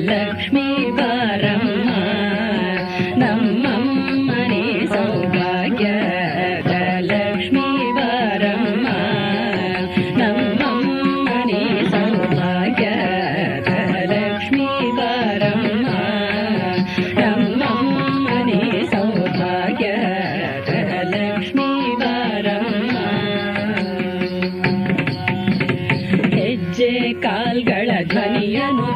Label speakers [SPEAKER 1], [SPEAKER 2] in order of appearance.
[SPEAKER 1] ಲಕ್ಷ್ಮೀ ಬಾರಮ್ಮ ನಮ್ಮಮ್ಮನೆ ಸೌಭಾಗ್ಯದ ಲಕ್ಷ್ಮೀ ಬಾರಮ್ಮ ನಮ್ಮಮ್ಮನೆ ಸೌಭಾಗ್ಯದ ಲಕ್ಷ್ಮೀ ಬಾರಮ್ಮ ನಮ್ಮಮ್ಮನೆ ಸೌಭಾಗ್ಯದ ಲಕ್ಷ್ಮೀ ಬಾರಮ್ಮ ಹೆಜ್ಜೆ ಕಾಲ್ಗಳ ಧ್ವನಿಯನ್ನು